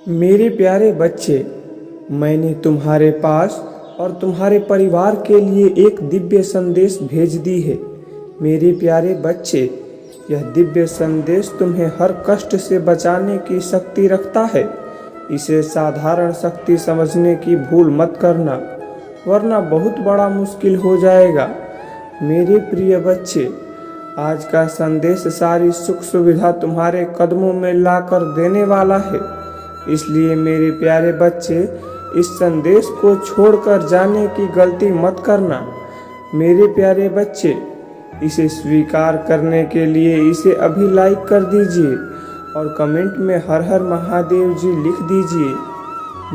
मेरे प्यारे बच्चे, मैंने तुम्हारे पास और तुम्हारे परिवार के लिए एक दिव्य संदेश भेज दी है। मेरे प्यारे बच्चे, यह दिव्य संदेश तुम्हें हर कष्ट से बचाने की शक्ति रखता है। इसे साधारण शक्ति समझने की भूल मत करना, वरना बहुत बड़ा मुश्किल हो जाएगा। मेरे प्रिय बच्चे, आज का संदेश सारी सुख सुविधा तुम्हारे कदमों में लाकर देने वाला है। इसलिए मेरे प्यारे बच्चे, इस संदेश को छोड़कर जाने की गलती मत करना। मेरे प्यारे बच्चे, इसे स्वीकार करने के लिए इसे अभी लाइक कर दीजिए और कमेंट में हर हर महादेव जी लिख दीजिए।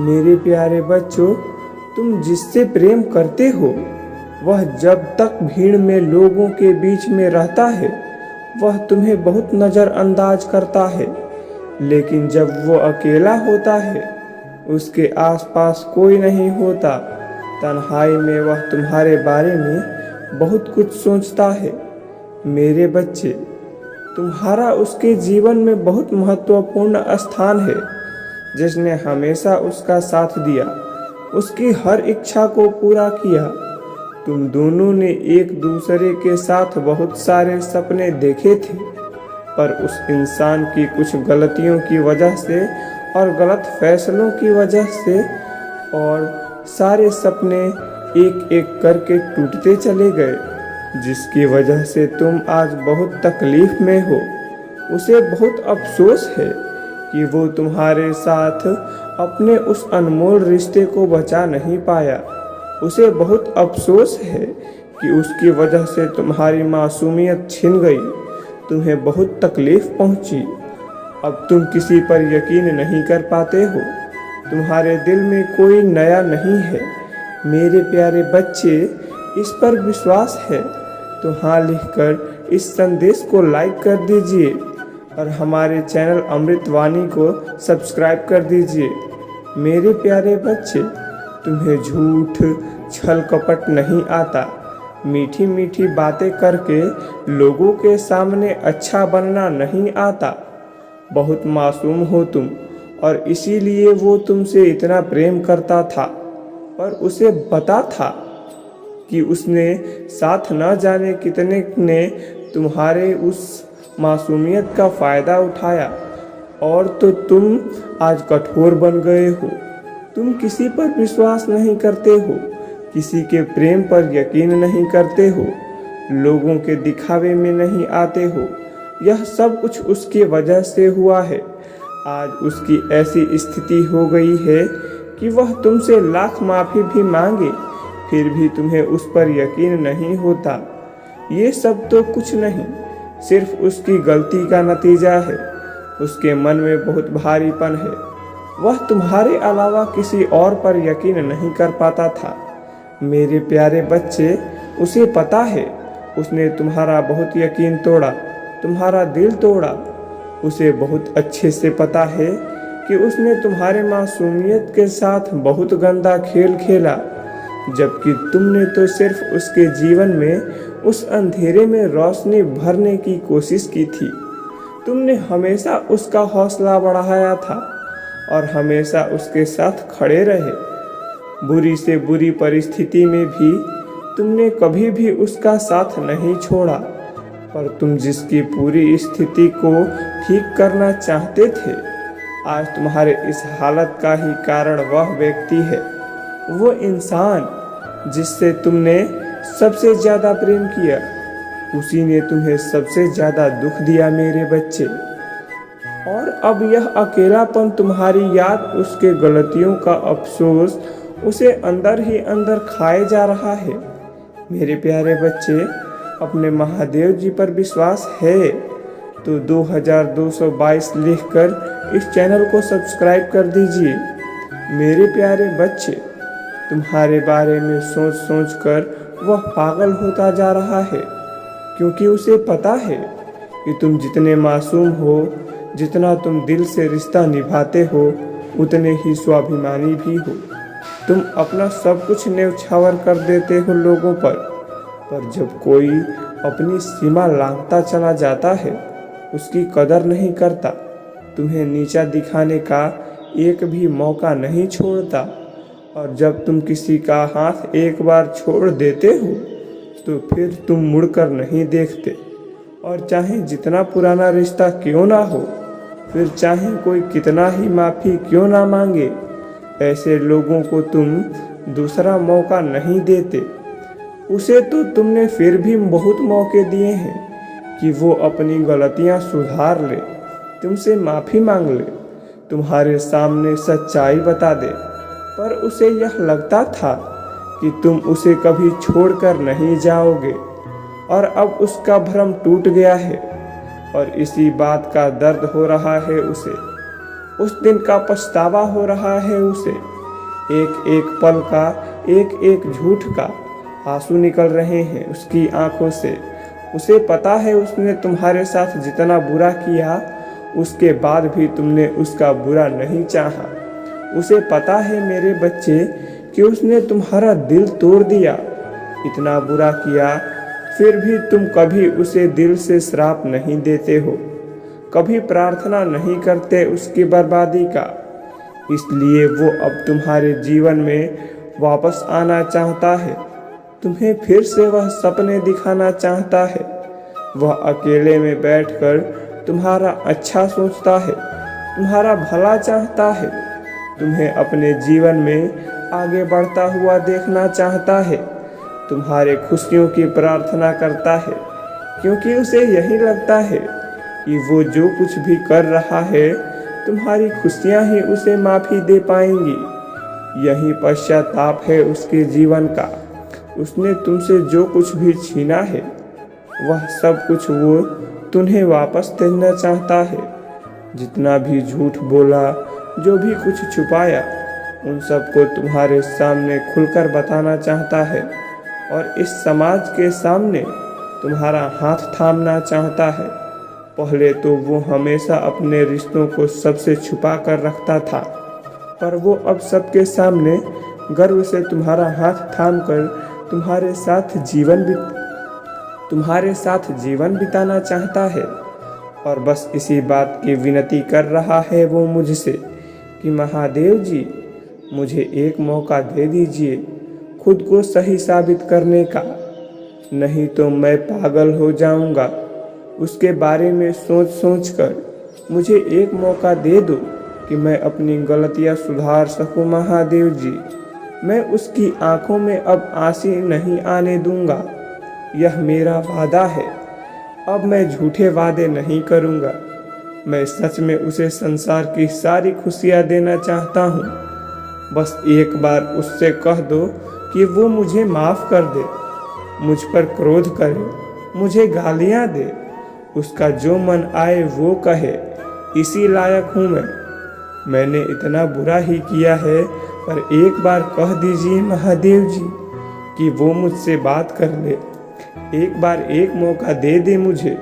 मेरे प्यारे बच्चों, तुम जिससे प्रेम करते हो वह जब तक भीड़ में लोगों के बीच में रहता है वह तुम्हें बहुत नज़रअंदाज करता है, लेकिन जब वो अकेला होता है, उसके आसपास कोई नहीं होता, तन्हाई में वह तुम्हारे बारे में बहुत कुछ सोचता है। मेरे बच्चे, तुम्हारा उसके जीवन में बहुत महत्वपूर्ण स्थान है। जिसने हमेशा उसका साथ दिया, उसकी हर इच्छा को पूरा किया। तुम दोनों ने एक दूसरे के साथ बहुत सारे सपने देखे थे, पर उस इंसान की कुछ गलतियों की वजह से और गलत फैसलों की वजह से और सारे सपने एक एक करके टूटते चले गए, जिसकी वजह से तुम आज बहुत तकलीफ में हो। उसे बहुत अफसोस है कि वो तुम्हारे साथ अपने उस अनमोल रिश्ते को बचा नहीं पाया। उसे बहुत अफसोस है कि उसकी वजह से तुम्हारी मासूमियत छिन गई, तुम्हें बहुत तकलीफ पहुंची। अब तुम किसी पर यकीन नहीं कर पाते हो, तुम्हारे दिल में कोई नया नहीं है। मेरे प्यारे बच्चे, इस पर विश्वास है तो हाँ लिखकर इस संदेश को लाइक कर दीजिए और हमारे चैनल अमृतवाणी को सब्सक्राइब कर दीजिए। मेरे प्यारे बच्चे, तुम्हें झूठ छल कपट नहीं आता। मीठी मीठी बातें करके लोगों के सामने अच्छा बनना नहीं आता। बहुत मासूम हो तुम और इसीलिए वो तुमसे इतना प्रेम करता था, पर उसे पता था कि उसने साथ न जाने कितने ने तुम्हारे उस मासूमियत का फ़ायदा उठाया और तो तुम आज कठोर बन गए हो। तुम किसी पर विश्वास नहीं करते हो, किसी के प्रेम पर यकीन नहीं करते हो, लोगों के दिखावे में नहीं आते हो। यह सब कुछ उसकी वजह से हुआ है। आज उसकी ऐसी स्थिति हो गई है कि वह तुमसे लाख माफ़ी भी मांगे, फिर भी तुम्हें उस पर यकीन नहीं होता। ये सब तो कुछ नहीं, सिर्फ उसकी गलती का नतीजा है। उसके मन में बहुत भारीपन है। वह तुम्हारे अलावा किसी और पर यकीन नहीं कर पाता था। मेरे प्यारे बच्चे, उसे पता है उसने तुम्हारा बहुत यकीन तोड़ा, तुम्हारा दिल तोड़ा। उसे बहुत अच्छे से पता है कि उसने तुम्हारे मासूमियत के साथ बहुत गंदा खेल खेला, जबकि तुमने तो सिर्फ उसके जीवन में उस अंधेरे में रोशनी भरने की कोशिश की थी। तुमने हमेशा उसका हौसला बढ़ाया था और हमेशा उसके साथ खड़े रहे। बुरी से बुरी परिस्थिति में भी तुमने कभी भी उसका साथ नहीं छोड़ा, पर तुम जिसकी पूरी स्थिति को ठीक करना चाहते थे, आज तुम्हारे इस हालत का ही कारण वह व्यक्ति है। वो इंसान जिससे तुमने सबसे ज़्यादा प्रेम किया, उसी ने तुम्हें सबसे ज़्यादा दुख दिया मेरे बच्चे। और अब यह अकेलापन, तुम्हारी याद, उसके गलतियों का अफसोस उसे अंदर ही अंदर खाए जा रहा है। मेरे प्यारे बच्चे, अपने महादेव जी पर विश्वास है तो 2222 लिखकर इस चैनल को सब्सक्राइब कर दीजिए। मेरे प्यारे बच्चे, तुम्हारे बारे में सोच सोच कर वह पागल होता जा रहा है, क्योंकि उसे पता है कि तुम जितने मासूम हो, जितना तुम दिल से रिश्ता निभाते हो, उतने ही स्वाभिमानी भी हो। तुम अपना सब कुछ न्यौछावर कर देते हो लोगों पर जब कोई अपनी सीमा लांघता चला जाता है, उसकी कदर नहीं करता। तुम्हें नीचा दिखाने का एक भी मौका नहीं छोड़ता, और जब तुम किसी का हाथ एक बार छोड़ देते हो तो फिर तुम मुड़कर नहीं देखते। और चाहे जितना पुराना रिश्ता क्यों ना हो, फिर चाहे कोई कितना ही माफ़ी क्यों ना मांगे, ऐसे लोगों को तुम दूसरा मौका नहीं देते। उसे तो तुमने फिर भी बहुत मौके दिए हैं कि वो अपनी गलतियां सुधार ले, तुमसे माफ़ी मांग ले, तुम्हारे सामने सच्चाई बता दे, पर उसे यह लगता था कि तुम उसे कभी छोड़कर नहीं जाओगे, और अब उसका भ्रम टूट गया है और इसी बात का दर्द हो रहा है उसे। उस दिन का पछतावा हो रहा है उसे। एक एक पल का, एक एक झूठ का आंसू निकल रहे हैं उसकी आंखों से। उसे पता है उसने तुम्हारे साथ जितना बुरा किया, उसके बाद भी तुमने उसका बुरा नहीं चाहा। उसे पता है मेरे बच्चे कि उसने तुम्हारा दिल तोड़ दिया, इतना बुरा किया, फिर भी तुम कभी उसे दिल से श्राप नहीं देते हो, कभी प्रार्थना नहीं करते उसकी बर्बादी का। इसलिए वो अब तुम्हारे जीवन में वापस आना चाहता है, तुम्हें फिर से वह सपने दिखाना चाहता है। वह अकेले में बैठकर तुम्हारा अच्छा सोचता है, तुम्हारा भला चाहता है, तुम्हें अपने जीवन में आगे बढ़ता हुआ देखना चाहता है, तुम्हारे खुशियों की प्रार्थना करता है, क्योंकि उसे यही लगता है कि वो जो कुछ भी कर रहा है, तुम्हारी खुशियाँ ही उसे माफ़ी दे पाएंगी। यही पश्चाताप है उसके जीवन का। उसने तुमसे जो कुछ भी छीना है, वह सब कुछ वो तुम्हें वापस देना चाहता है। जितना भी झूठ बोला, जो भी कुछ छुपाया, उन सबको तुम्हारे सामने खुलकर बताना चाहता है, और इस समाज के सामने तुम्हारा हाथ थामना चाहता है। पहले तो वो हमेशा अपने रिश्तों को सबसे छुपा कर रखता था, पर वो अब सबके सामने गर्व से तुम्हारा हाथ थामकर तुम्हारे साथ जीवन बिताना चाहता है। और बस इसी बात की विनती कर रहा है वो मुझसे कि महादेव जी, मुझे एक मौका दे दीजिए खुद को सही साबित करने का, नहीं तो मैं पागल हो जाऊंगा। उसके बारे में सोच सोच कर मुझे एक मौका दे दो कि मैं अपनी गलतियां सुधार सकूं महादेव जी। मैं उसकी आंखों में अब आंसू नहीं आने दूंगा, यह मेरा वादा है। अब मैं झूठे वादे नहीं करूंगा। मैं सच में उसे संसार की सारी खुशियां देना चाहता हूँ। बस एक बार उससे कह दो कि वो मुझे माफ़ कर दे, मुझ पर क्रोध करे, मुझे गालियाँ दे, उसका जो मन आए वो कहे, इसी लायक हूँ मैंने इतना बुरा ही किया है, पर एक बार कह दीजिए महादेव जी कि वो मुझसे बात कर ले, एक बार एक मौका दे दे मुझे।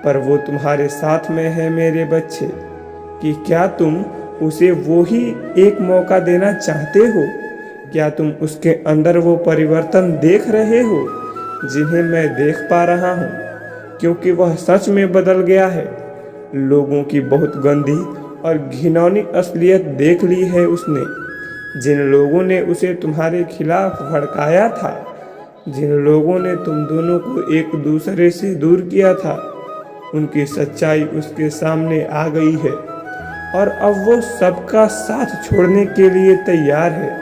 पर वो तुम्हारे साथ में है मेरे बच्चे, कि क्या तुम उसे वो ही एक मौका देना चाहते हो? क्या तुम उसके अंदर वो परिवर्तन देख रहे हो जिन्हें मैं देख पा रहा हूँ? क्योंकि वह सच में बदल गया है। लोगों की बहुत गंदी और घिनौनी असलियत देख ली है उसने। जिन लोगों ने उसे तुम्हारे खिलाफ भड़काया था, जिन लोगों ने तुम दोनों को एक दूसरे से दूर किया था, उनकी सच्चाई उसके सामने आ गई है, और अब वो सबका साथ छोड़ने के लिए तैयार है।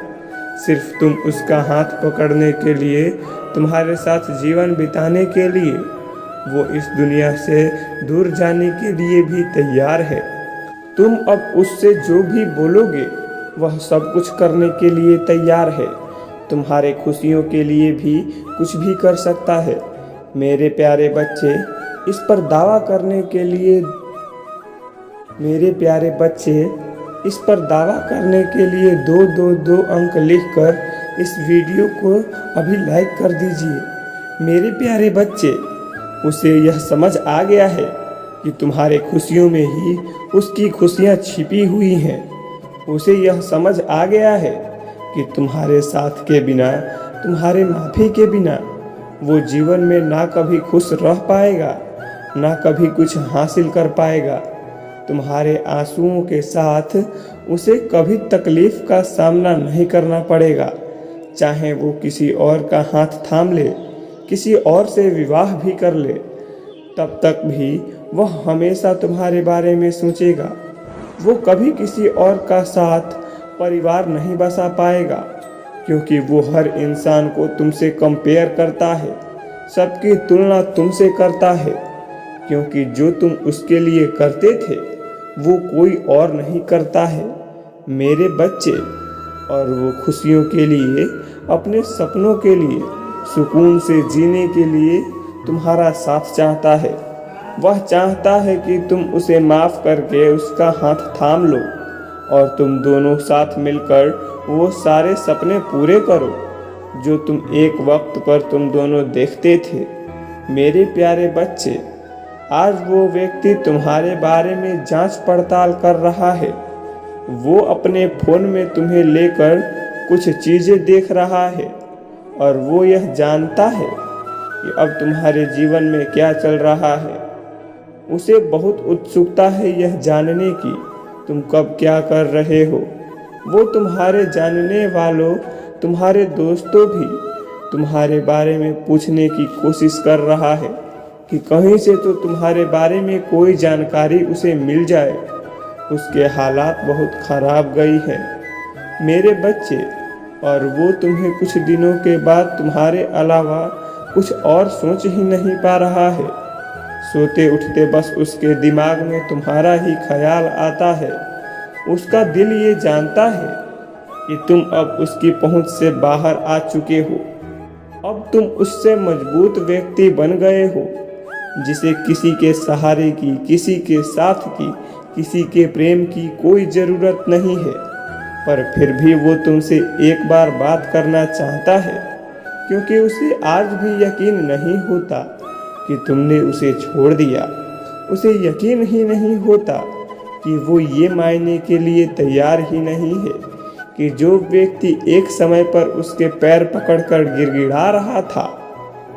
सिर्फ तुम उसका हाथ पकड़ने के लिए, तुम्हारे साथ जीवन बिताने के लिए, वो इस दुनिया से दूर जाने के लिए भी तैयार है। तुम अब उससे जो भी बोलोगे, वह सब कुछ करने के लिए तैयार है। तुम्हारे खुशियों के लिए भी कुछ भी कर सकता है। मेरे प्यारे बच्चे, इस पर दावा करने के लिए दो दो दो अंक लिखकर इस वीडियो को अभी लाइक कर दीजिए। मेरे प्यारे बच्चे, उसे यह समझ आ गया है कि तुम्हारे खुशियों में ही उसकी खुशियाँ छिपी हुई हैं। उसे यह समझ आ गया है कि तुम्हारे साथ के बिना, तुम्हारे माफ़ी के बिना वो जीवन में ना कभी खुश रह पाएगा, ना कभी कुछ हासिल कर पाएगा। तुम्हारे आंसुओं के साथ उसे कभी तकलीफ का सामना नहीं करना पड़ेगा। चाहे वो किसी और का हाथ थाम ले, किसी और से विवाह भी कर ले, तब तक भी वह हमेशा तुम्हारे बारे में सोचेगा। वो कभी किसी और का साथ परिवार नहीं बसा पाएगा, क्योंकि वो हर इंसान को तुमसे कंपेयर करता है, सबकी तुलना तुमसे करता है, क्योंकि जो तुम उसके लिए करते थे वो कोई और नहीं करता है मेरे बच्चे। और वो खुशियों के लिए, अपने सपनों के लिए, सुकून से जीने के लिए तुम्हारा साथ चाहता है। वह चाहता है कि तुम उसे माफ़ करके उसका हाथ थाम लो और तुम दोनों साथ मिलकर वो सारे सपने पूरे करो जो तुम एक वक्त पर तुम दोनों देखते थे मेरे प्यारे बच्चे। आज वो व्यक्ति तुम्हारे बारे में जांच पड़ताल कर रहा है। वो अपने फ़ोन में तुम्हें लेकर कुछ चीज़ें देख रहा है और वो यह जानता है कि अब तुम्हारे जीवन में क्या चल रहा है। उसे बहुत उत्सुकता है यह जानने की तुम कब क्या कर रहे हो। वो तुम्हारे जानने वालों, तुम्हारे दोस्तों भी तुम्हारे बारे में पूछने की कोशिश कर रहा है कि कहीं से तो तुम्हारे बारे में कोई जानकारी उसे मिल जाए। उसके हालात बहुत ख़राब गई है मेरे बच्चे, और वो तुम्हें कुछ दिनों के बाद तुम्हारे अलावा कुछ और सोच ही नहीं पा रहा है। सोते उठते बस उसके दिमाग में तुम्हारा ही ख्याल आता है। उसका दिल ये जानता है कि तुम अब उसकी पहुंच से बाहर आ चुके हो। अब तुम उससे मजबूत व्यक्ति बन गए हो जिसे किसी के सहारे की, किसी के साथ की, किसी के प्रेम की कोई ज़रूरत नहीं है। पर फिर भी वो तुमसे एक बार बात करना चाहता है, क्योंकि उसे आज भी यकीन नहीं होता कि तुमने उसे छोड़ दिया। उसे यकीन ही नहीं होता कि वो ये मायने के लिए तैयार ही नहीं है कि जो व्यक्ति एक समय पर उसके पैर पकड़कर गिड़गिड़ा रहा था,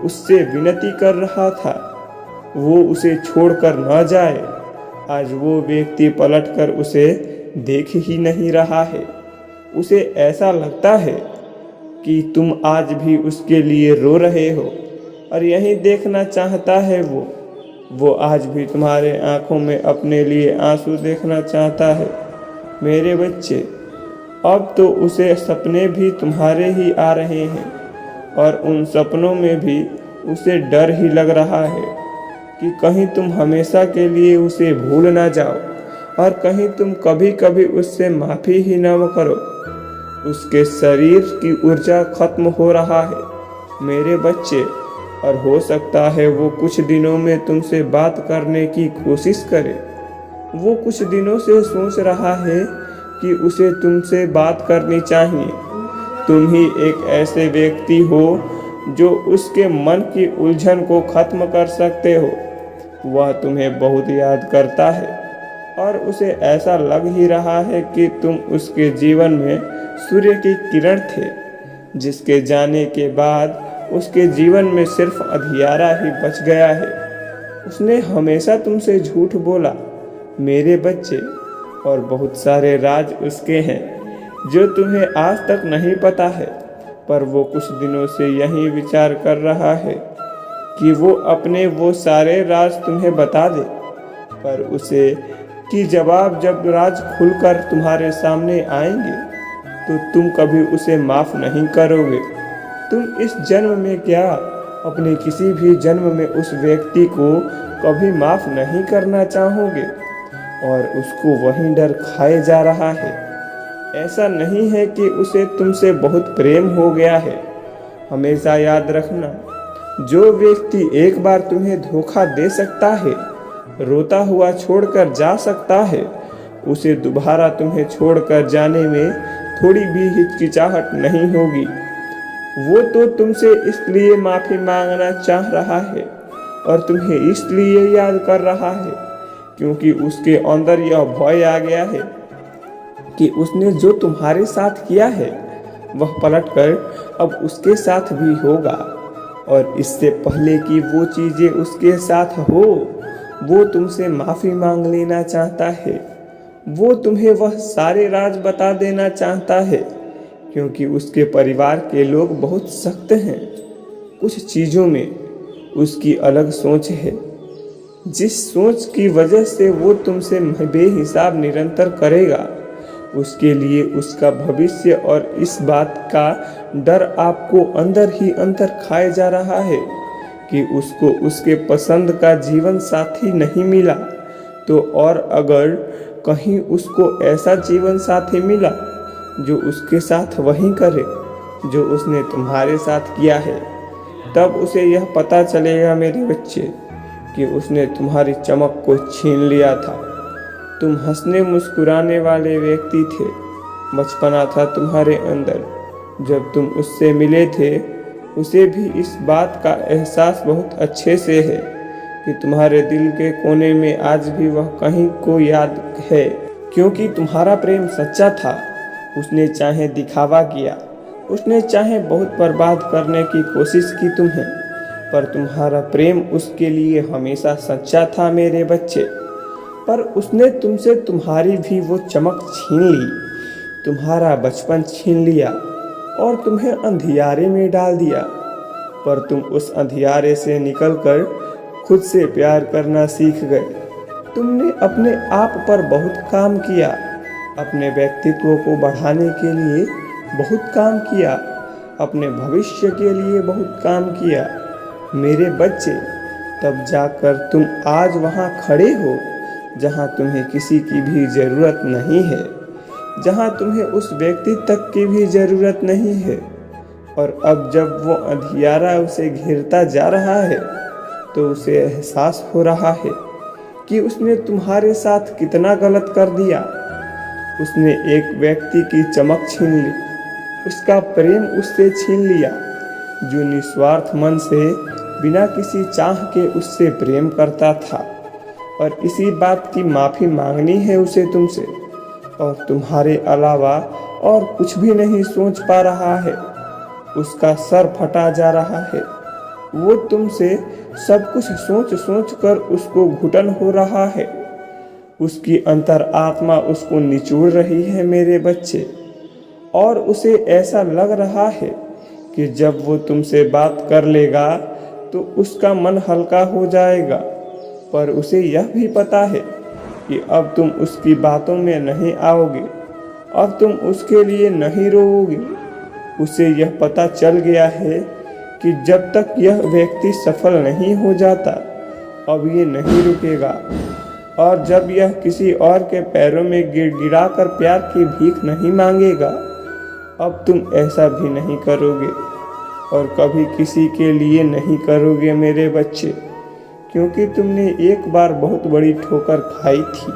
उससे विनती कर रहा था वो उसे छोड़कर न जाए, आज वो व्यक्ति पलटकर उसे देख ही नहीं रहा है। उसे ऐसा लगता है कि तुम आज भी उसके लिए रो रहे हो और यही देखना चाहता है वो आज भी तुम्हारे आंखों में अपने लिए आंसू देखना चाहता है मेरे बच्चे। अब तो उसे सपने भी तुम्हारे ही आ रहे हैं और उन सपनों में भी उसे डर ही लग रहा है कि कहीं तुम हमेशा के लिए उसे भूल ना जाओ और कहीं तुम कभी कभी उससे माफ़ी ही न करो। उसके शरीर की ऊर्जा खत्म हो रहा है मेरे बच्चे, और हो सकता है वो कुछ दिनों में तुमसे बात करने की कोशिश करे। वो कुछ दिनों से सोच रहा है कि उसे तुमसे बात करनी चाहिए। तुम ही एक ऐसे व्यक्ति हो जो उसके मन की उलझन को खत्म कर सकते हो। वह तुम्हें बहुत याद करता है और उसे ऐसा लग ही रहा है कि तुम उसके जीवन में सूर्य की किरण थे, जिसके जाने के बाद उसके जीवन में सिर्फ अंधियारा ही बच गया है। उसने हमेशा तुमसे झूठ बोला मेरे बच्चे, और बहुत सारे राज उसके हैं जो तुम्हें आज तक नहीं पता है। पर वो कुछ दिनों से यही विचार कर रहा है कि वो अपने वो सारे राज तुम्हें बता दे, पर उसे कि जवाब जब राज खुलकर तुम्हारे सामने आएंगे तो तुम कभी उसे माफ़ नहीं करोगे। तुम इस जन्म में क्या, अपने किसी भी जन्म में उस व्यक्ति को कभी माफ़ नहीं करना चाहोगे और उसको वही डर खाए जा रहा है। ऐसा नहीं है कि उसे तुमसे बहुत प्रेम हो गया है। हमेशा याद रखना, जो व्यक्ति एक बार तुम्हें धोखा दे सकता है, रोता हुआ छोड़कर जा सकता है, उसे दोबारा तुम्हें छोड़कर जाने में थोड़ी भी हिचकिचाहट नहीं होगी। वो तो तुमसे इसलिए माफ़ी मांगना चाह रहा है और तुम्हें इसलिए याद कर रहा है क्योंकि उसके अंदर यह भय आ गया है कि उसने जो तुम्हारे साथ किया है वह पलटकर अब उसके साथ भी होगा। और इससे पहले कि वो चीज़ें उसके साथ हो, वो तुमसे माफ़ी मांग लेना चाहता है। वो तुम्हें वह सारे राज बता देना चाहता है, क्योंकि उसके परिवार के लोग बहुत सख्त हैं। कुछ चीज़ों में उसकी अलग सोच है, जिस सोच की वजह से वो तुमसे बेहिसाब निरंतर करेगा। उसके लिए उसका भविष्य और इस बात का डर आपको अंदर ही अंदर खाए जा रहा है कि उसको उसके पसंद का जीवन साथी नहीं मिला। तो और अगर कहीं उसको ऐसा जीवन साथी मिला जो उसके साथ वही करे जो उसने तुम्हारे साथ किया है, तब उसे यह पता चलेगा मेरे बच्चे कि उसने तुम्हारी चमक को छीन लिया था। तुम हंसने मुस्कुराने वाले व्यक्ति थे। बचपना था तुम्हारे अंदर। जब तुम उससे मिले थे, उसे भी इस बात का एहसास बहुत अच्छे से है कि तुम्हारे दिल के कोने में आज भी वह कहीं को याद है, क्योंकि तुम्हारा प्रेम सच्चा था। उसने चाहे दिखावा किया, उसने चाहे बहुत बर्बाद करने की कोशिश की तुम्हें, पर तुम्हारा प्रेम उसके लिए हमेशा सच्चा था मेरे बच्चे। पर उसने तुमसे तुम्हारी भी वो चमक छीन ली, तुम्हारा बचपन छीन लिया और तुम्हें अंधियारे में डाल दिया। पर तुम उस अंधियारे से निकलकर खुद से प्यार करना सीख गए। तुमने अपने आप पर बहुत काम किया, अपने व्यक्तित्व को बढ़ाने के लिए बहुत काम किया, अपने भविष्य के लिए बहुत काम किया मेरे बच्चे। तब जाकर तुम आज वहाँ खड़े हो जहाँ तुम्हें किसी की भी ज़रूरत नहीं है, जहाँ तुम्हें उस व्यक्ति तक की भी ज़रूरत नहीं है। और अब जब वो अंधियारा उसे घेरता जा रहा है, तो उसे एहसास हो रहा है कि उसने तुम्हारे साथ कितना गलत कर दिया। उसने एक व्यक्ति की चमक छीन ली, उसका प्रेम उससे छीन लिया, जो निस्वार्थ मन से बिना किसी चाह के उससे प्रेम करता था। और इसी बात की माफ़ी मांगनी है उसे तुमसे, और तुम्हारे अलावा और कुछ भी नहीं सोच पा रहा है। उसका सर फटा जा रहा है। वो तुमसे सब कुछ सोच सोच कर उसको घुटन हो रहा है। उसकी अंतर आत्मा उसको निचोड़ रही है मेरे बच्चे, और उसे ऐसा लग रहा है कि जब वो तुमसे बात कर लेगा तो उसका मन हल्का हो जाएगा। पर उसे यह भी पता है कि अब तुम उसकी बातों में नहीं आओगे, अब तुम उसके लिए नहीं रोओगे। उसे यह पता चल गया है कि जब तक यह व्यक्ति सफल नहीं हो जाता, अब ये नहीं रुकेगा। और जब यह किसी और के पैरों में गिरा कर प्यार की भीख नहीं मांगेगा, अब तुम ऐसा भी नहीं करोगे और कभी किसी के लिए नहीं करोगे मेरे बच्चे, क्योंकि तुमने एक बार बहुत बड़ी ठोकर खाई थी।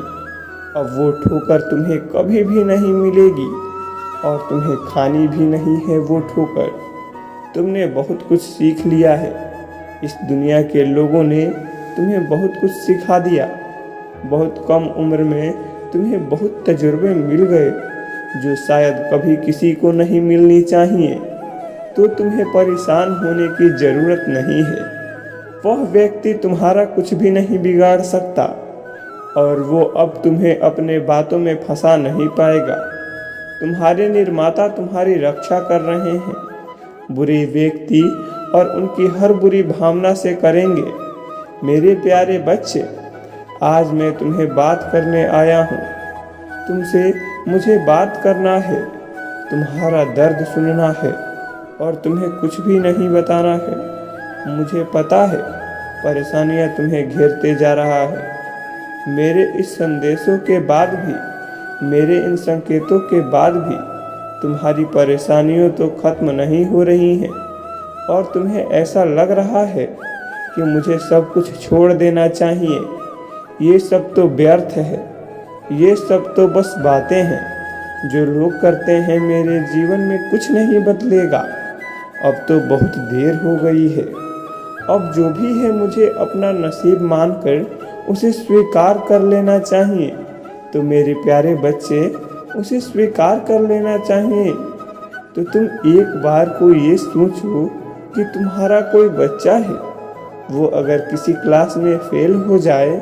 अब वो ठोकर तुम्हें कभी भी नहीं मिलेगी और तुम्हें खानी भी नहीं है वो ठोकर। तुमने बहुत कुछ सीख लिया है। इस दुनिया के लोगों ने तुम्हें बहुत कुछ सिखा दिया। बहुत कम उम्र में तुम्हें बहुत तजुर्बे मिल गए जो शायद कभी किसी को नहीं मिलनी चाहिए। तो तुम्हें परेशान होने की ज़रूरत नहीं है। वह व्यक्ति तुम्हारा कुछ भी नहीं बिगाड़ सकता और वो अब तुम्हें अपने बातों में फंसा नहीं पाएगा। तुम्हारे निर्माता तुम्हारी रक्षा कर रहे हैं। बुरे व्यक्ति और उनकी हर बुरी भावना से करेंगे। मेरे प्यारे बच्चे, आज मैं तुम्हें बात करने आया हूँ। तुमसे मुझे बात करना है, तुम्हारा दर्द सुनना है और तुम्हें कुछ भी नहीं बताना है। मुझे पता है परेशानियां तुम्हें घेरते जा रहा है। मेरे इस संदेशों के बाद भी, मेरे इन संकेतों के बाद भी तुम्हारी परेशानियां तो खत्म नहीं हो रही हैं और तुम्हें ऐसा लग रहा है कि मुझे सब कुछ छोड़ देना चाहिए। ये सब तो व्यर्थ है, ये सब तो बस बातें हैं जो लोग करते हैं। मेरे जीवन में कुछ नहीं बदलेगा। अब तो बहुत देर हो गई है। अब जो भी है मुझे अपना नसीब मानकर उसे स्वीकार कर लेना चाहिए। तो मेरे प्यारे बच्चे, उसे स्वीकार कर लेना चाहिए। तो तुम एक बार को ये सोचो कि तुम्हारा कोई बच्चा है, वो अगर किसी क्लास में फेल हो जाए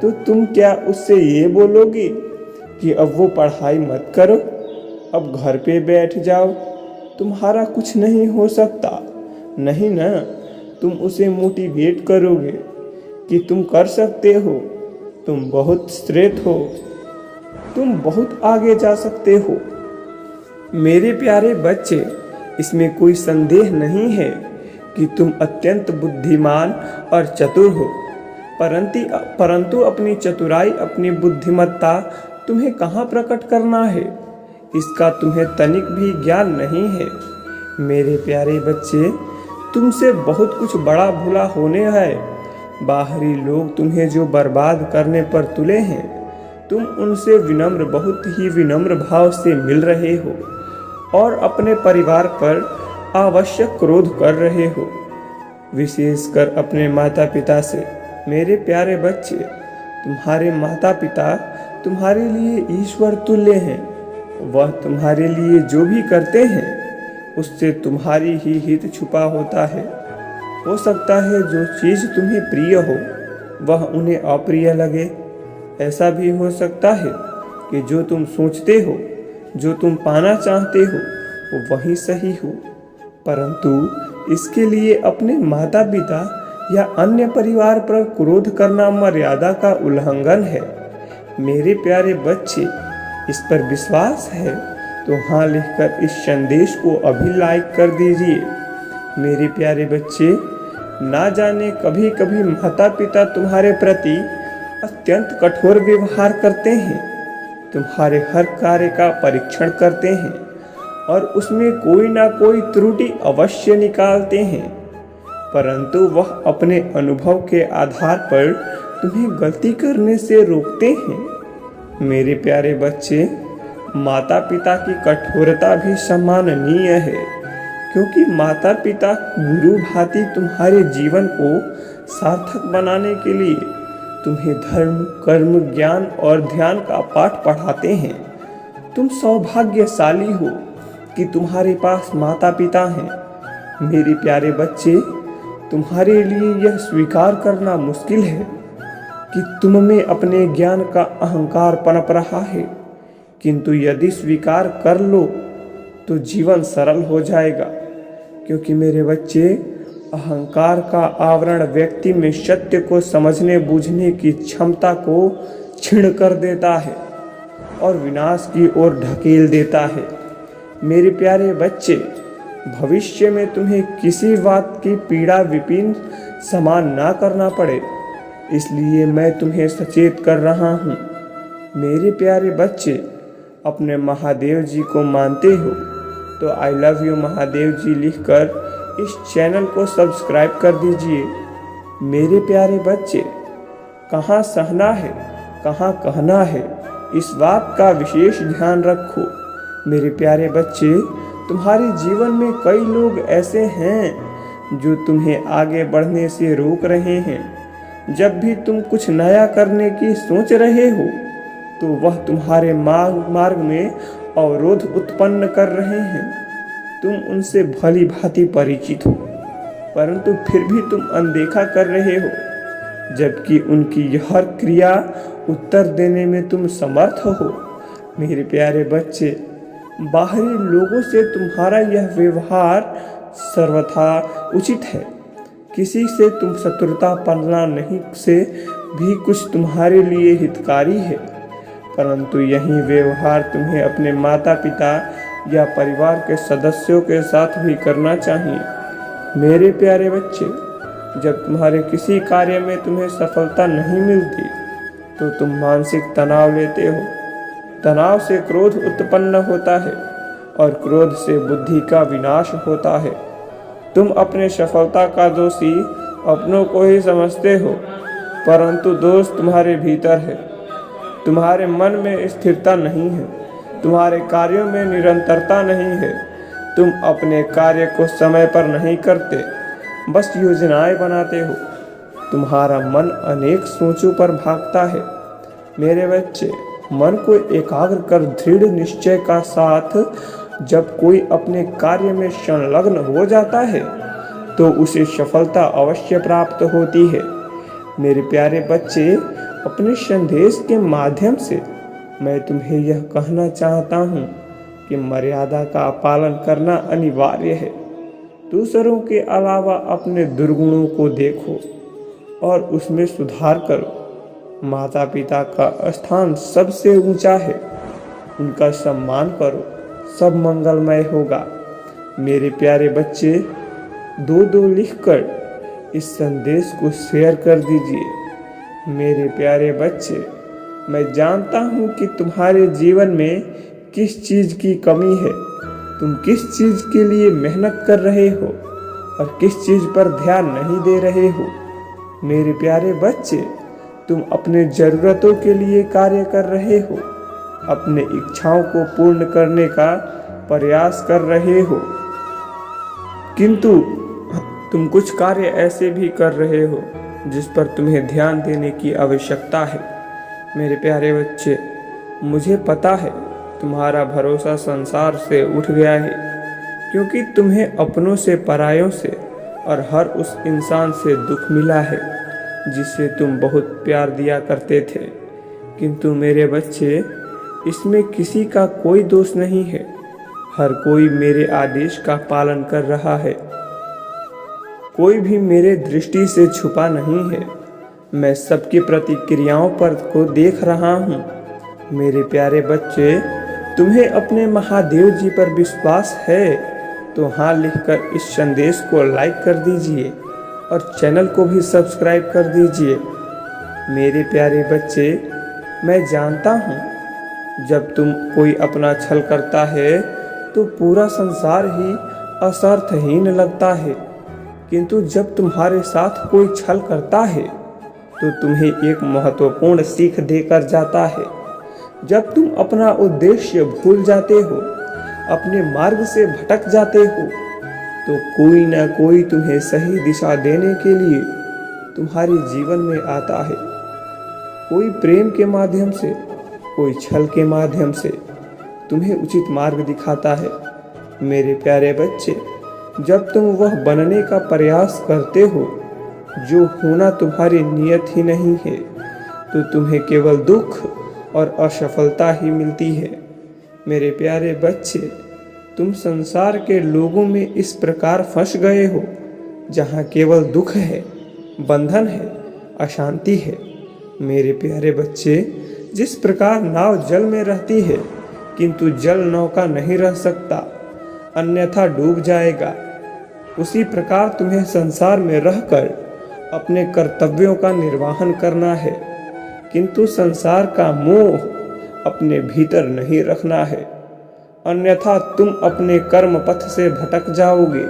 तो तुम क्या उससे ये बोलोगे कि अब वो पढ़ाई मत करो, अब घर पे बैठ जाओ, तुम्हारा कुछ नहीं हो सकता? नहीं ना, तुम उसे मोटिवेट करोगे कि तुम कर सकते हो, तुम बहुत श्रेष्ठ हो, तुम बहुत आगे जा सकते हो। मेरे प्यारे बच्चे, इसमें कोई संदेह नहीं है कि तुम अत्यंत बुद्धिमान और चतुर हो, परंतु अपनी चतुराई, अपनी बुद्धिमत्ता तुम्हें कहाँ प्रकट करना है, इसका तुम्हें तनिक भी ज्ञान नहीं है। मेरे प्यारे बच्चे, तुमसे बहुत कुछ बड़ा भला होने है। बाहरी लोग तुम्हें जो बर्बाद करने पर तुले हैं, तुम उनसे विनम्र, बहुत ही विनम्र भाव से मिल रहे हो और अपने परिवार पर आवश्यक क्रोध कर रहे हो, विशेषकर अपने माता पिता से। मेरे प्यारे बच्चे, तुम्हारे माता पिता तुम्हारे लिए ईश्वर तुल्य हैं। वह तुम्हारे लिए जो भी करते हैं उससे तुम्हारी ही हित छुपा होता है। हो सकता है जो चीज़ तुम्हें प्रिय हो वह उन्हें अप्रिय लगे। ऐसा भी हो सकता है कि जो तुम सोचते हो, जो तुम पाना चाहते हो, वो वही सही हो, परंतु इसके लिए अपने माता पिता या अन्य परिवार पर क्रोध करना मर्यादा का उल्लंघन है। मेरे प्यारे बच्चे, इस पर विश्वास है तो हाँ लिखकर इस संदेश को अभी लाइक कर दीजिए। मेरे प्यारे बच्चे, ना जाने कभी कभी माता पिता तुम्हारे प्रति अत्यंत कठोर व्यवहार करते हैं, तुम्हारे हर कार्य का परीक्षण करते हैं और उसमें कोई ना कोई त्रुटि अवश्य निकालते हैं, परंतु वह अपने अनुभव के आधार पर तुम्हें गलती करने से रोकते हैं। मेरे प्यारे बच्चे, माता पिता की कठोरता भी सम्माननीय है, क्योंकि माता पिता गुरु भांति तुम्हारे जीवन को सार्थक बनाने के लिए तुम्हें धर्म, कर्म, ज्ञान और ध्यान का पाठ पढ़ाते हैं। तुम सौभाग्यशाली हो कि तुम्हारे पास माता पिता हैं। मेरे प्यारे बच्चे, तुम्हारे लिए यह स्वीकार करना मुश्किल है कि तुम में अपने ज्ञान का अहंकार पनप रहा है, किंतु यदि स्वीकार कर लो तो जीवन सरल हो जाएगा, क्योंकि मेरे बच्चे, अहंकार का आवरण व्यक्ति में सत्य को समझने बूझने की क्षमता को छीण कर देता है और विनाश की ओर ढकेल देता है। मेरे प्यारे बच्चे, भविष्य में तुम्हें किसी बात की पीड़ा विपिन समान ना करना पड़े, इसलिए मैं तुम्हें सचेत कर रहा हूँ। मेरे प्यारे बच्चे, अपने महादेव जी को मानते हो तो आई लव यू महादेव जी लिखकर इस चैनल को सब्सक्राइब कर दीजिए। मेरे प्यारे बच्चे, कहाँ सहना है, कहाँ कहना है, इस बात का विशेष ध्यान रखो। मेरे प्यारे बच्चे, तुम्हारे जीवन में कई लोग ऐसे हैं जो तुम्हें आगे बढ़ने से रोक रहे हैं। जब भी तुम कुछ नया करने की सोच रहे हो तो वह तुम्हारे मार्ग में अवरोध उत्पन्न कर रहे हैं। तुम उनसे भली भांति परिचित हो, परंतु फिर भी तुम अनदेखा कर रहे हो, जबकि उनकी हर क्रिया उत्तर देने में तुम समर्थ हो। मेरे प्यारे बच्चे, बाहरी लोगों से तुम्हारा यह व्यवहार सर्वथा उचित है। किसी से तुम शत्रुता पालना नहीं से भी कुछ तुम्हारे लिए हितकारी है, परंतु यही व्यवहार तुम्हें अपने माता पिता या परिवार के सदस्यों के साथ भी करना चाहिए। मेरे प्यारे बच्चे, जब तुम्हारे किसी कार्य में तुम्हें सफलता नहीं मिलती तो तुम मानसिक तनाव लेते हो। तनाव से क्रोध उत्पन्न होता है और क्रोध से बुद्धि का विनाश होता है। तुम अपने सफलता का दोषी अपनों को ही समझते हो, परंतु दोष तुम्हारे भीतर है। तुम्हारे मन में स्थिरता नहीं है, तुम्हारे कार्यों में निरंतरता नहीं है। तुम अपने कार्य को समय पर नहीं करते, बस योजनाएं बनाते हो। तुम्हारा मन अनेक सोचों पर भागता है। मेरे बच्चे, मन को एकाग्र कर दृढ़ निश्चय का साथ जब कोई अपने कार्य में संलग्न हो जाता है तो उसे सफलता अवश्य प्राप्त होती है। मेरे प्यारे बच्चे, अपने संदेश के माध्यम से मैं तुम्हें यह कहना चाहता हूँ कि मर्यादा का पालन करना अनिवार्य है। दूसरों के अलावा अपने दुर्गुणों को देखो और उसमें सुधार करो। माता पिता का स्थान सबसे ऊंचा है, उनका सम्मान करो, सब मंगलमय होगा। मेरे प्यारे बच्चे, 2-2 लिखकर इस संदेश को शेयर कर दीजिए। मेरे प्यारे बच्चे, मैं जानता हूँ कि तुम्हारे जीवन में किस चीज़ की कमी है, तुम किस चीज़ के लिए मेहनत कर रहे हो और किस चीज़ पर ध्यान नहीं दे रहे हो। मेरे प्यारे बच्चे, तुम अपने ज़रूरतों के लिए कार्य कर रहे हो, अपने इच्छाओं को पूर्ण करने का प्रयास कर रहे हो, किंतु तुम कुछ कार्य ऐसे भी कर रहे हो जिस पर तुम्हें ध्यान देने की आवश्यकता है। मेरे प्यारे बच्चे, मुझे पता है तुम्हारा भरोसा संसार से उठ गया है, क्योंकि तुम्हें अपनों से, परायों से और हर उस इंसान से दुख मिला है जिसे तुम बहुत प्यार दिया करते थे। किंतु मेरे बच्चे, इसमें किसी का कोई दोष नहीं है। हर कोई मेरे आदेश का पालन कर रहा है, कोई भी मेरे दृष्टि से छुपा नहीं है। मैं सबकी प्रतिक्रियाओं पर को देख रहा हूँ। मेरे प्यारे बच्चे, तुम्हें अपने महादेव जी पर विश्वास है तो हाँ लिखकर इस संदेश को लाइक कर दीजिए और चैनल को भी सब्सक्राइब कर दीजिए। मेरे प्यारे बच्चे, मैं जानता हूँ जब तुम कोई अपना छल करता है तो पूरा संसार ही असर्थहीन लगता है, किंतु जब तुम्हारे साथ कोई छल करता है तो तुम्हें एक महत्वपूर्ण सीख देकर जाता है। जब तुम अपना उद्देश्य भूल जाते हो, अपने मार्ग से भटक जाते हो, तो कोई ना कोई तुम्हें सही दिशा देने के लिए तुम्हारे जीवन में आता है। कोई प्रेम के माध्यम से, कोई छल के माध्यम से तुम्हें उचित मार्ग दिखाता है। मेरे प्यारे बच्चे, जब तुम वह बनने का प्रयास करते हो जो होना तुम्हारी नियत ही नहीं है, तो तुम्हें केवल दुख और असफलता ही मिलती है। मेरे प्यारे बच्चे, तुम संसार के लोगों में इस प्रकार फंस गए हो जहाँ केवल दुख है, बंधन है, अशांति है। मेरे प्यारे बच्चे, जिस प्रकार नाव जल में रहती है किंतु जल नौका नहीं रह सकता, अन्यथा डूब जाएगा, उसी प्रकार तुम्हें संसार में रहकर अपने कर्तव्यों का निर्वहन करना है, किंतु संसार का मोह अपने भीतर नहीं रखना है, अन्यथा तुम अपने कर्म पथ से भटक जाओगे।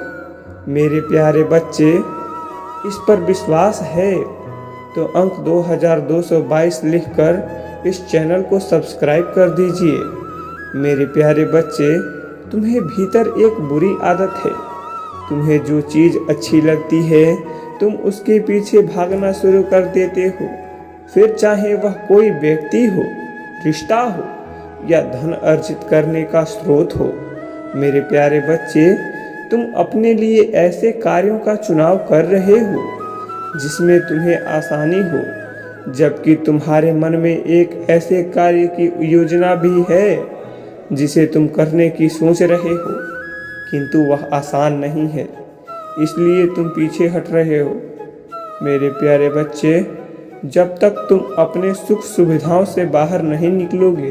मेरे प्यारे बच्चे, इस पर विश्वास है तो अंक 2222 लिखकर इस चैनल को सब्सक्राइब कर दीजिए। मेरे प्यारे बच्चे, तुम्हें भीतर एक बुरी आदत है। तुम्हें जो चीज़ अच्छी लगती है तुम उसके पीछे भागना शुरू कर देते हो, फिर चाहे वह कोई व्यक्ति हो, रिश्ता हो या धन अर्जित करने का स्रोत हो। मेरे प्यारे बच्चे, तुम अपने लिए ऐसे कार्यों का चुनाव कर रहे हो जिसमें तुम्हें आसानी हो, जबकि तुम्हारे मन में एक ऐसे कार्य की योजना भी है जिसे तुम करने की सोच रहे हो, किंतु वह आसान नहीं है, इसलिए तुम पीछे हट रहे हो। मेरे प्यारे बच्चे, जब तक तुम अपने सुख सुविधाओं से बाहर नहीं निकलोगे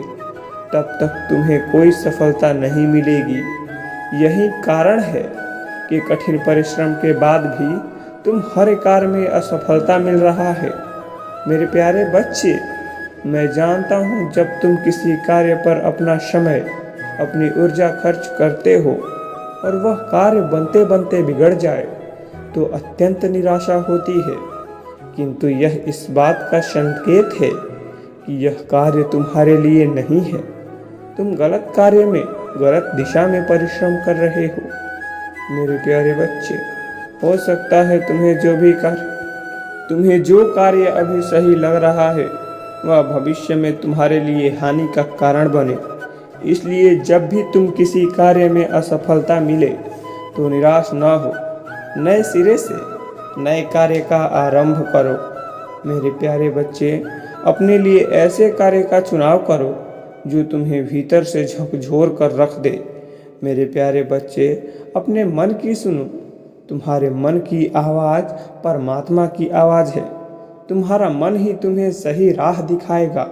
तब तक तुम्हें कोई सफलता नहीं मिलेगी। यही कारण है कि कठिन परिश्रम के बाद भी तुम हर कार्य में असफलता मिल रहा है। मेरे प्यारे बच्चे, मैं जानता हूँ जब तुम किसी कार्य पर अपना समय, अपनी ऊर्जा खर्च करते हो और वह कार्य बनते बनते बिगड़ जाए तो अत्यंत निराशा होती है, किंतु यह इस बात का संकेत है कि यह कार्य तुम्हारे लिए नहीं है। तुम गलत कार्य में, गलत दिशा में परिश्रम कर रहे हो। मेरे प्यारे बच्चे, हो सकता है तुम्हें जो कार्य अभी सही लग रहा है वह भविष्य में तुम्हारे लिए हानि का कारण बने। इसलिए जब भी तुम किसी कार्य में असफलता मिले तो निराश न हो, नए सिरे से नए कार्य का आरंभ करो। मेरे प्यारे बच्चे, अपने लिए ऐसे कार्य का चुनाव करो जो तुम्हें भीतर से झकझोर कर रख दे। मेरे प्यारे बच्चे, अपने मन की सुनो। तुम्हारे मन की आवाज़ परमात्मा की आवाज़ है। तुम्हारा मन ही तुम्हें सही राह दिखाएगा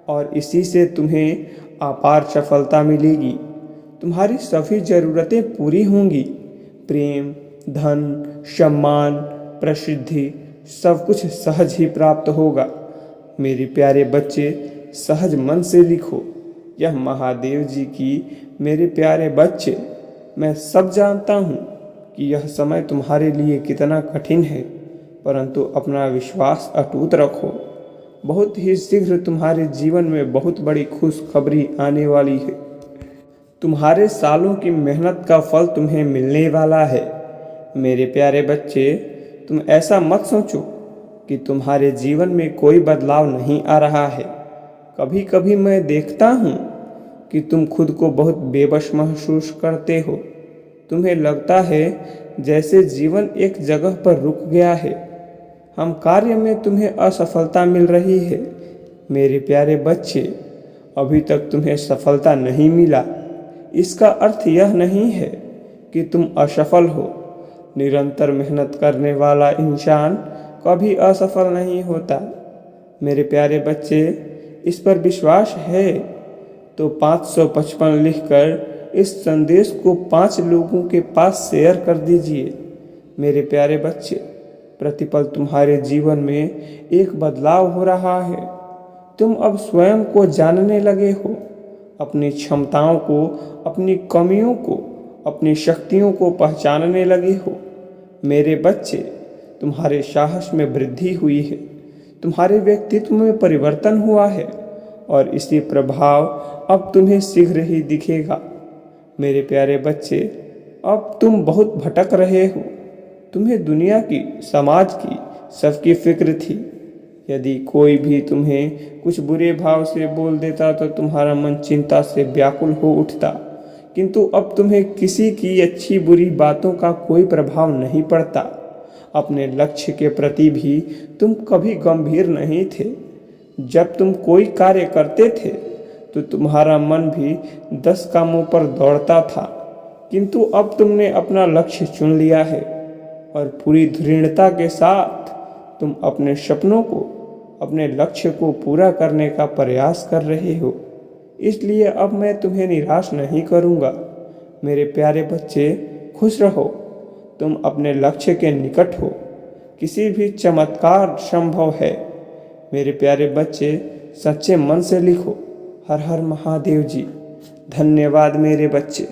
और इसी से तुम्हें अपार सफलता मिलेगी। तुम्हारी सभी ज़रूरतें पूरी होंगी। प्रेम, धन, सम्मान, प्रसिद्धि सब कुछ सहज ही प्राप्त होगा। मेरे प्यारे बच्चे, सहज मन से लिखो। यह महादेव जी की मेरे प्यारे बच्चे, मैं सब जानता हूँ कि यह समय तुम्हारे लिए कितना कठिन है, परंतु अपना विश्वास अटूट रखो। बहुत ही शीघ्र तुम्हारे जीवन में बहुत बड़ी खुशखबरी आने वाली है। तुम्हारे सालों की मेहनत का फल तुम्हें मिलने वाला है। मेरे प्यारे बच्चे, तुम ऐसा मत सोचो कि तुम्हारे जीवन में कोई बदलाव नहीं आ रहा है। कभी कभी मैं देखता हूँ कि तुम खुद को बहुत बेबस महसूस करते हो। तुम्हें लगता है जैसे जीवन एक जगह पर रुक गया है। हम कार्य में तुम्हें असफलता मिल रही है। मेरे प्यारे बच्चे, अभी तक तुम्हें सफलता नहीं मिला, इसका अर्थ यह नहीं है कि तुम असफल हो। निरंतर मेहनत करने वाला इंसान कभी असफल नहीं होता। मेरे प्यारे बच्चे, इस पर विश्वास है तो 555 लिखकर इस संदेश को 5 लोगों के पास शेयर कर दीजिए। मेरे प्यारे बच्चे, प्रतिपल तुम्हारे जीवन में एक बदलाव हो रहा है। तुम अब स्वयं को जानने लगे हो, अपनी क्षमताओं को, अपनी कमियों को, अपनी शक्तियों को पहचानने लगे हो। मेरे बच्चे, तुम्हारे साहस में वृद्धि हुई है, तुम्हारे व्यक्तित्व में परिवर्तन हुआ है और इसी प्रभाव अब तुम्हें शीघ्र ही दिखेगा। मेरे प्यारे बच्चे, अब तुम बहुत भटक रहे हो। तुम्हें दुनिया की, समाज की, सबकी फिक्र थी। यदि कोई भी तुम्हें कुछ बुरे भाव से बोल देता तो तुम्हारा मन चिंता से व्याकुल हो उठता, किंतु अब तुम्हें किसी की अच्छी बुरी बातों का कोई प्रभाव नहीं पड़ता। अपने लक्ष्य के प्रति भी तुम कभी गंभीर नहीं थे। जब तुम कोई कार्य करते थे तो तुम्हारा मन भी 10 कामों पर दौड़ता था, किंतु अब तुमने अपना लक्ष्य चुन लिया है और पूरी दृढ़ता के साथ तुम अपने सपनों को, अपने लक्ष्य को पूरा करने का प्रयास कर रहे हो। इसलिए अब मैं तुम्हें निराश नहीं करूँगा। मेरे प्यारे बच्चे, खुश रहो। तुम अपने लक्ष्य के निकट हो। किसी भी चमत्कार संभव है। मेरे प्यारे बच्चे, सच्चे मन से लिखो। हर हर महादेव जी। धन्यवाद मेरे बच्चे।